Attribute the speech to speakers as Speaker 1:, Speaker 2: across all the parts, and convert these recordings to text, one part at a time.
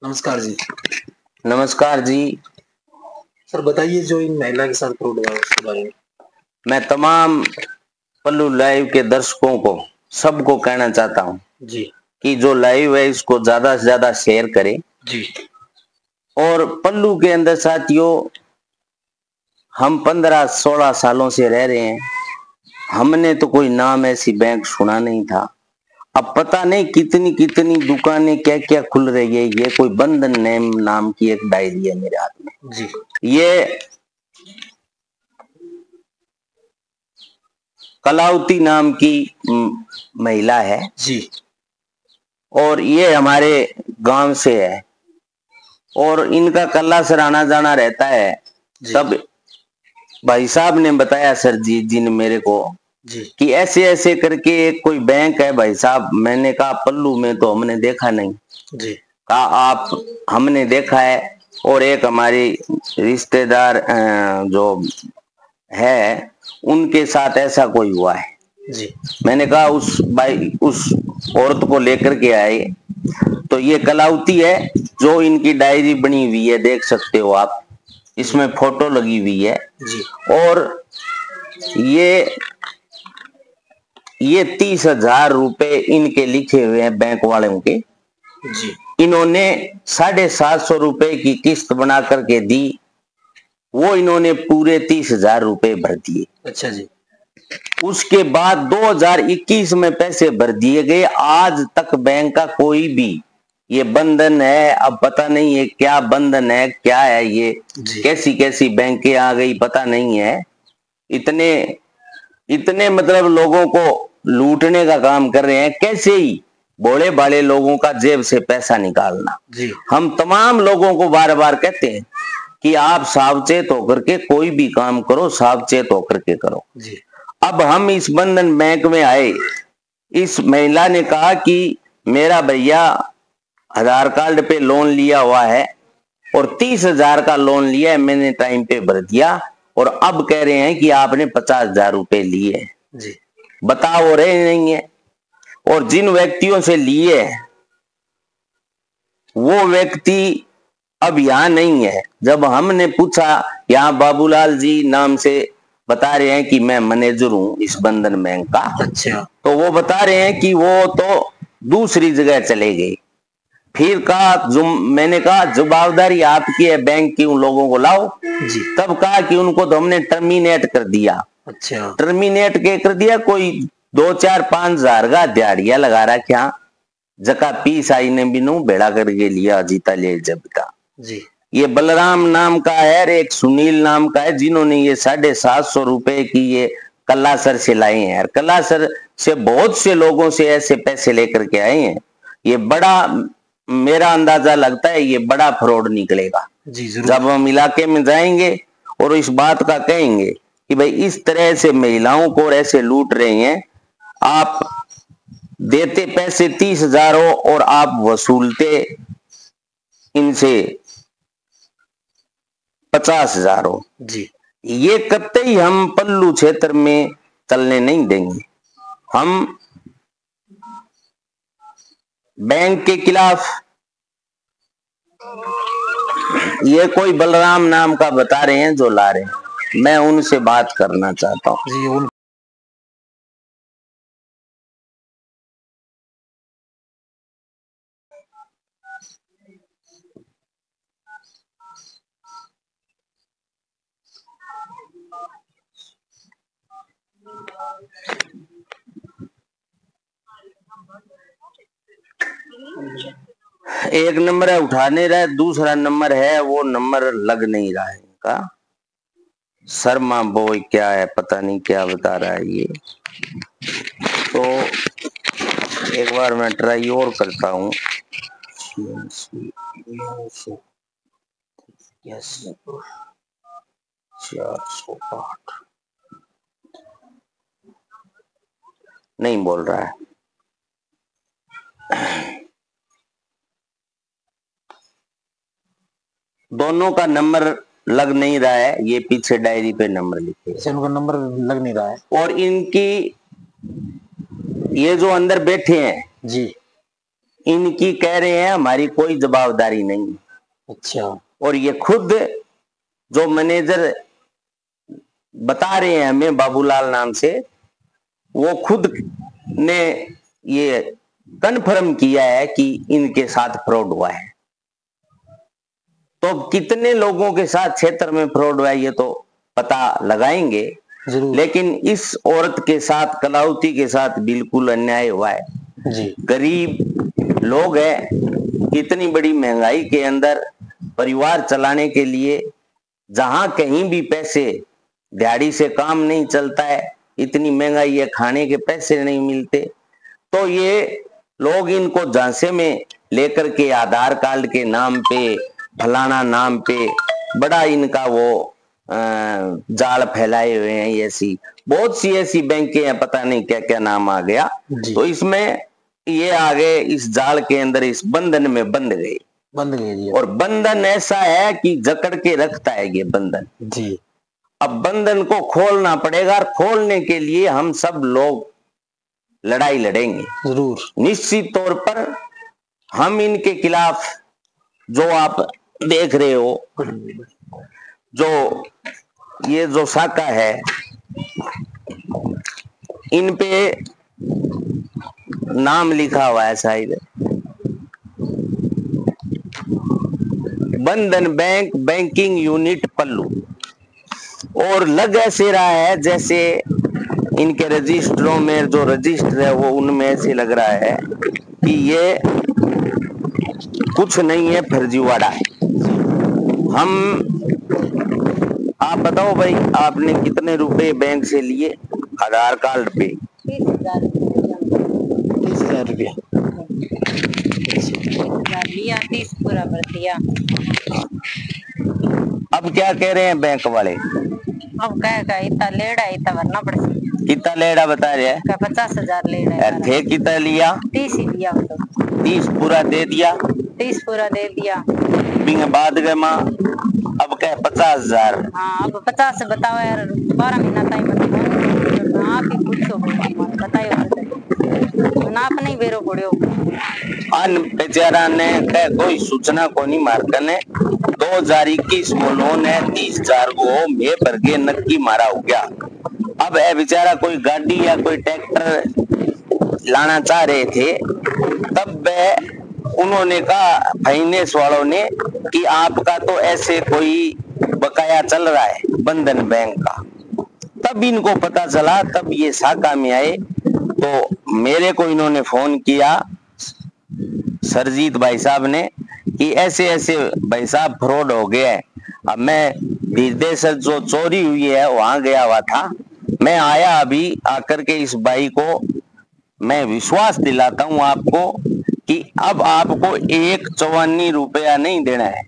Speaker 1: नमस्कार जी।
Speaker 2: नमस्कार जी।
Speaker 1: सर बताइए जो इन महिला के साथ फ्रॉड हुआ उसके बारे में।
Speaker 2: मैं तमाम पल्लू लाइव के दर्शकों को सबको कहना चाहता हूं
Speaker 1: जी
Speaker 2: कि जो लाइव है इसको ज्यादा से ज्यादा शेयर करें।
Speaker 1: जी
Speaker 2: और पल्लू के अंदर साथियों हम 15-16 सालों से रह रहे हैं। हमने तो कोई नाम ऐसी बैंक सुना नहीं था। अब पता नहीं कितनी कितनी दुकानें क्या क्या खुल रही है। ये कोई बंधन नेम नाम की एक डायरी है मेरे हाथ में।
Speaker 1: जी
Speaker 2: ये कलावती नाम की महिला है
Speaker 1: जी
Speaker 2: और ये हमारे गांव से है और इनका कल्ला सर आना जाना रहता है। तब भाई साहब ने बताया सर जी ने मेरे को
Speaker 1: जी
Speaker 2: कि ऐसे ऐसे करके एक कोई बैंक है भाई साहब। मैंने कहा पल्लू में तो हमने देखा नहीं।
Speaker 1: जी
Speaker 2: कहा आप हमने देखा है और एक हमारी रिश्तेदार जो है उनके साथ ऐसा कोई हुआ है।
Speaker 1: जी
Speaker 2: मैंने कहा उस औरत को लेकर के आए। तो ये कलावती है जो इनकी डायरी बनी हुई है, देख सकते हो आप, इसमें फोटो लगी हुई है।
Speaker 1: जी
Speaker 2: और ये 30,000 रुपए इनके लिखे हुए हैं बैंक वालों के।
Speaker 1: जी
Speaker 2: इन्होंने 750 रुपए की किस्त बना करके दी। वो इन्होंने पूरे 30,000 रुपए भर दिए।
Speaker 1: अच्छा जी।
Speaker 2: उसके बाद 2021 में पैसे भर दिए गए। आज तक बैंक का कोई भी, ये बंधन है, अब पता नहीं है क्या बंधन है क्या है, ये कैसी कैसी बैंकें आ गई पता नहीं है। इतने इतने मतलब लोगों को लूटने का काम कर रहे हैं। कैसे ही भोले भाले लोगों का जेब से पैसा निकालना।
Speaker 1: जी
Speaker 2: हम तमाम लोगों को बार बार कहते हैं कि आप सावचेत होकर के कोई भी काम करो, सावचेत होकर के करो।
Speaker 1: जी
Speaker 2: अब हम इस बंधन बैंक में आए। इस महिला ने कहा कि मेरा भैया आधार कार्ड पे लोन लिया हुआ है और 30,000 का लोन लिया है, मैंने टाइम पे भर दिया और अब कह रहे हैं कि आपने 50,000 रुपए लिए।
Speaker 1: जी
Speaker 2: बता हो रहे नहीं है। और जिन व्यक्तियों से लिए वो व्यक्ति अब यहाँ नहीं है। जब हमने पूछा, यहाँ बाबूलाल जी नाम से बता रहे हैं कि मैं मैनेजर हूं इस बंधन बैंक का।
Speaker 1: अच्छा।
Speaker 2: तो वो बता रहे हैं कि वो तो दूसरी जगह चले गए। फिर कहा मैंने कहा जवाबदारी आपकी है, बैंक की, उन लोगों को लाओ।
Speaker 1: जी
Speaker 2: तब कहा कि उनको तो हमने टर्मिनेट कर दिया।
Speaker 1: अच्छा।
Speaker 2: टर्मिनेट के कर दिया, कोई 2-4-5 हजार का दिहाड़िया लगा रहा। जका पीस आई ने बिनू बेड़ा करके लिया जीता ले जबता।
Speaker 1: जी
Speaker 2: ये बलराम नाम का है और एक सुनील नाम का है, जिन्होंने ये 750 रुपए की ये कल्लासर से लाए हैं। कल्लासर से बहुत से लोगों से ऐसे पैसे लेकर के आए हैं। ये बड़ा, मेरा अंदाजा लगता है ये बड़ा फ्रॉड निकलेगा।
Speaker 1: जी जरूर।
Speaker 2: जब हम इलाके में जाएंगे और इस बात का कहेंगे कि भाई इस तरह से महिलाओं को ऐसे लूट रहे हैं। आप देते पैसे 30,000 हो और आप वसूलते इनसे 50,000 हो।
Speaker 1: जी
Speaker 2: ये कतई हम पल्लू क्षेत्र में चलने नहीं देंगे। हम बैंक के खिलाफ, ये कोई बलराम नाम का बता रहे हैं जो ला रहे हैं, मैं उनसे बात करना चाहता हूँ।
Speaker 1: जी उन
Speaker 2: एक नंबर है उठा नहीं रहा है, दूसरा नंबर है वो नंबर लग नहीं रहा है इनका। शर्मा बॉय क्या है पता नहीं क्या बता रहा है ये। तो एक बार मैं ट्राई और करता हूँ। यस 408 नहीं बोल रहा है। दोनों का नंबर लग नहीं रहा है। ये पीछे डायरी पे नंबर लिखे हैं।
Speaker 1: उनका नंबर लग नहीं रहा है।
Speaker 2: और इनकी ये जो अंदर बैठे हैं
Speaker 1: जी
Speaker 2: इनकी कह रहे हैं हमारी कोई जवाबदारी नहीं।
Speaker 1: अच्छा।
Speaker 2: और ये खुद जो मैनेजर बता रहे हैं हमें बाबूलाल नाम से, वो खुद ने ये कन्फर्म किया है कि इनके साथ फ्रॉड हुआ है। तो कितने लोगों के साथ क्षेत्र में फ्रॉड हुआ है ये तो पता लगाएंगे, लेकिन इस औरत के साथ, कलावती के साथ बिल्कुल अन्याय हुआ है जी। गरीब लोग हैं, कितनी बड़ी महंगाई के अंदर परिवार चलाने के लिए जहां कहीं भी पैसे, दिहाड़ी से काम नहीं चलता है, इतनी महंगाई है, खाने के पैसे नहीं मिलते, तो ये लोग इनको झांसे में लेकर के आधार कार्ड के नाम पे, फलाना नाम पे बड़ा इनका वो जाल फैलाए हुए हैं। ऐसी बहुत सी ऐसी बैंकें हैं, पता नहीं क्या क्या नाम आ गया, तो इसमें ये आ गए, इस जाल के अंदर, इस बंधन में बंध गए जी। और बंधन ऐसा है कि जकड़ के रखता है ये बंधन जी। अब बंधन को खोलना पड़ेगा, और खोलने के लिए हम सब लोग लड़ाई लड़ेंगे जरूर। निश्चित तौर पर हम इनके खिलाफ, जो आप देख रहे हो, जो ये जो शाखा है, इन पे नाम लिखा हुआ है शायद, बंधन बैंक बैंकिंग यूनिट पल्लू, और लग ऐसे रहा है जैसे इनके रजिस्टरों में जो रजिस्टर है वो उनमें ऐसे लग रहा है कि ये कुछ नहीं है, फर्जीवाड़ा है। आप बताओ भाई, आपने कितने रुपए बैंक से लिए आधार कार्ड पे?
Speaker 1: 30,000 रुपया
Speaker 3: लिया, 30 पूरा भर दिया।
Speaker 2: अब क्या कह रहे हैं बैंक वाले?
Speaker 3: अब क्या इतना लेड़ा, इतना भरना पड़ेगा।
Speaker 2: कितना लेड़ा बता रहे हैं?
Speaker 3: 50,000 लेड़ा
Speaker 2: थे। कितना लिया?
Speaker 3: 30 ही लिया।
Speaker 2: 30 पूरा दे दिया?
Speaker 3: 30 पूरा दे दिया।
Speaker 2: बाद गए माँ, अब क्या 50,000?
Speaker 3: हाँ, अब 50 बताओ यार, 12 महीना टाइम आप ही पूछो, बताइए आप नहीं बेरो पड़ो।
Speaker 2: अन बेचारा ने कह कोई सूचना को नहीं मारकने 2021 को लोन है 30,000 को मैं भर के नक्की मारा हो गया। अब है बेचारा कोई गाड़ी या कोई ट्रैक्टर लाना चाह रहे थे, तब उन्होंने कहा फाइनेंस वालों ने कि आपका तो ऐसे कोई बकाया चल रहा है बंधन बैंक का। तब इनको पता चला, तब ये शाखा में आए, तो मेरे को इन्होंने फोन किया सरजीत भाई साहब ने कि ऐसे ऐसे भाई साहब फ्रॉड हो गया है। अब मैं विदेश जो चोरी हुई है वहां गया हुआ था, मैं आया अभी, आकर के इस भाई को मैं विश्वास दिलाता हूं आपको कि अब आपको 154 रुपया नहीं देना है,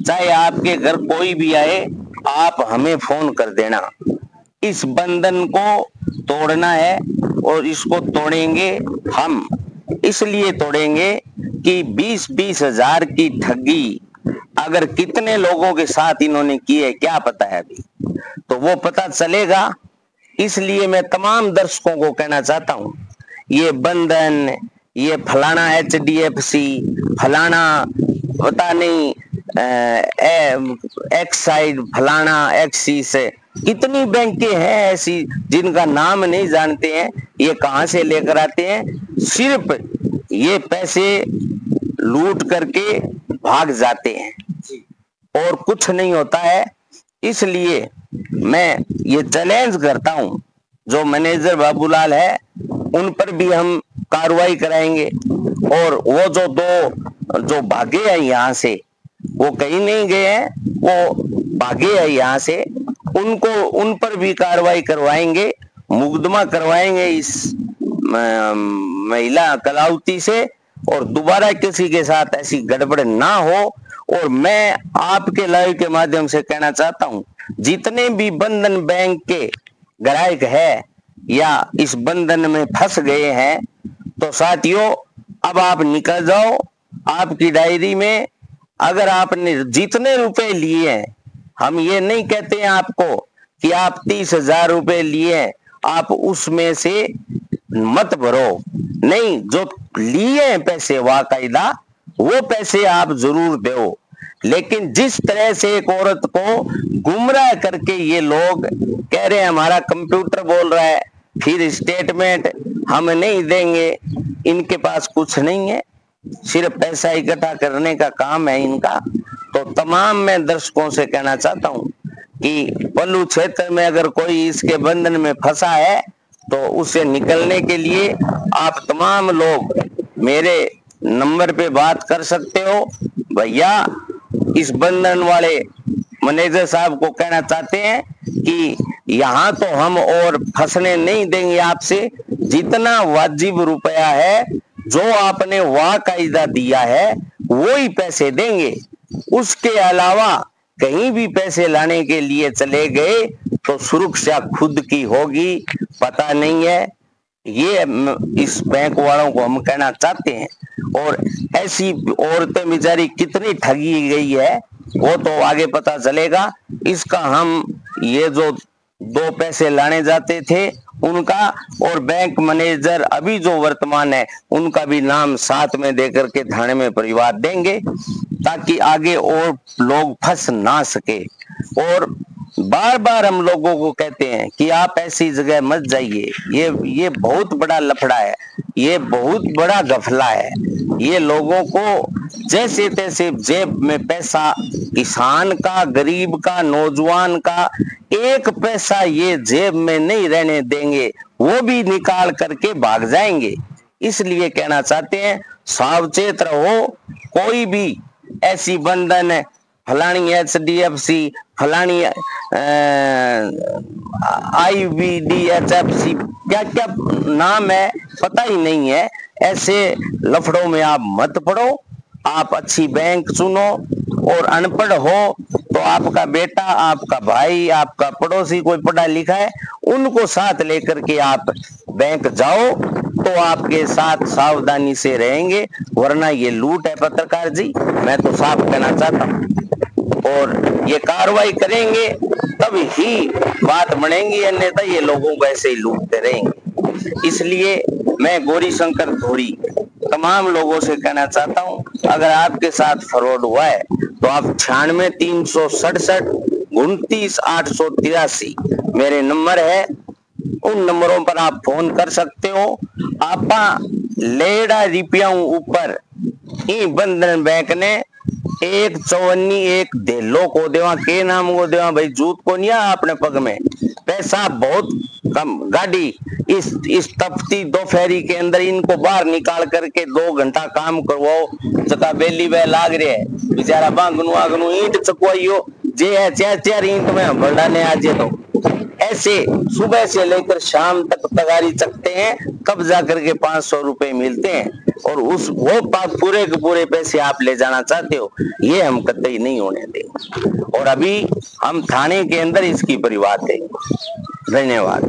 Speaker 2: चाहे आपके घर कोई भी आए, आप हमें फोन कर देना। इस बंधन को तोड़ना है, और इसको तोड़ेंगे हम, इसलिए तोड़ेंगे कि 20-20 हजार की ठगी अगर कितने लोगों के साथ इन्होंने की है क्या पता है अभी, तो वो पता चलेगा। इसलिए मैं तमाम दर्शकों को कहना चाहता हूं, ये बंधन, ये फलाना HDFC, फलाना पता नहीं एक्साइड, फलाना एक्सिस, कितनी बैंकें हैं ऐसी जिनका नाम नहीं जानते हैं, ये कहां से लेकर आते हैं, सिर्फ ये पैसे लूट करके भाग जाते हैं और कुछ नहीं होता है। इसलिए मैं ये चैलेंज करता हूं, जो मैनेजर बाबूलाल है उन पर भी हम कार्रवाई कराएंगे, और वो जो दो जो भागे हैं यहाँ से, वो कहीं नहीं गए हैं, वो भागे हैं यहाँ से, उनको उन पर भी कार्रवाई करवाएंगे, मुकदमा करवाएंगे इस महिला कलावती से, और दोबारा किसी के साथ ऐसी गड़बड़ ना हो। और मैं आपके लाइव के माध्यम से कहना चाहता हूं, जितने भी बंधन बैंक के ग्राहक है या इस बंधन में फंस गए हैं, तो साथियों अब आप निकल जाओ। आपकी डायरी में अगर आपने जितने रुपए लिए हैं, हम ये नहीं कहते हैं आपको कि आप 30,000 रुपए लिए, आप उसमें से मत भरो, नहीं, जो लिए हैं पैसे वाकायदा, वो पैसे आप जरूर दो। लेकिन जिस तरह से एक औरत को गुमराह करके ये लोग कह रहे हैं हमारा कंप्यूटर बोल रहा है, फिर स्टेटमेंट हम नहीं देंगे, इनके पास कुछ नहीं है, सिर्फ पैसा इकट्ठा करने का काम है इनका। तो तमाम मैं दर्शकों से कहना चाहता हूं कि पल्लू क्षेत्र में अगर कोई इसके बंधन में फंसा है तो उसे निकलने के लिए आप तमाम लोग मेरे नंबर पे बात कर सकते हो। भैया इस बंधन वाले मैनेजर साहब को कहना चाहते हैं कि यहाँ तो हम और फंसने नहीं देंगे आपसे, जितना वाजिब रुपया है जो आपने वाकायदा दिया है वो ही पैसे देंगे। उसके अलावा कहीं भी पैसे लाने के लिए चले गए तो सुरक्षा खुद की होगी, पता नहीं है। ये इस बैंक वालों को हम कहना चाहते हैं। और ऐसी औरतें बेचारी कितनी ठगी गई है वो तो आगे पता चलेगा। इसका हम ये जो 2 पैसे लाने जाते थे उनका और बैंक मैनेजर अभी जो वर्तमान है उनका भी नाम साथ में देकर के थाने में परिवार देंगे ताकि आगे और लोग फंस ना सके। और बार बार हम लोगों को कहते हैं कि आप ऐसी जगह मत जाइए, ये बहुत बड़ा लफड़ा है, ये बहुत बड़ा गफला है। ये लोगों को जैसे तैसे जेब में पैसा, किसान का, गरीब का, नौजवान का एक पैसा ये जेब में नहीं रहने देंगे, वो भी निकाल करके भाग जाएंगे। इसलिए कहना चाहते हैं सावचेत रहो। कोई भी ऐसी बंधन, फलानी HDFC, फलानी IBDHFC, क्या क्या नाम है पता ही नहीं है, ऐसे लफड़ों में आप मत पड़ो। आप अच्छी बैंक चुनो और अनपढ़ हो तो आपका बेटा, आपका भाई, आपका पड़ोसी कोई पढ़ा लिखा है उनको साथ लेकर के आप बैंक जाओ तो आपके साथ सावधानी से रहेंगे, वरना ये लूट है पत्रकार जी, मैं तो साफ कहना चाहता हूँ। और ये कार्रवाई करेंगे तब ही बात बढ़ेंगी, अन्यथा ये लोगों को ऐसे ही लूटते रहेंगे। इसलिए मैं गौरी शंकर धोरी तमाम लोगों से कहना चाहता हूं, अगर आपके साथ फ्रॉड हुआ है तो आप 96 367 29 883 मेरे नंबर है, उन नंबरों पर आप फोन कर सकते हो। आपा लेड़ा रुपया ऊपर ई बंधन बैंक ने 154 एक देलो को देवा के नाम को देवा भाई, जूत को नहीं अपने पग में, पैसा बहुत कम। गाड़ी इस तपती दोपहरी के अंदर इनको बाहर निकाल करके 2 घंटा काम करवाओ, जका बेली वे लाग रहे है बेचारा बांगनू आगनू ईंट चकवाइयो जे है 4 ईंट में भरडाने आज तो ऐसे सुबह से लेकर शाम तक तगारी चकते हैं, तब जाकर के 500 रुपए मिलते हैं। और वो पूरे के पूरे पैसे आप ले जाना चाहते हो, ये हम कतई नहीं होने देंगे। और अभी हम थाने के अंदर इसकी परिवाद देंगे। धन्यवाद।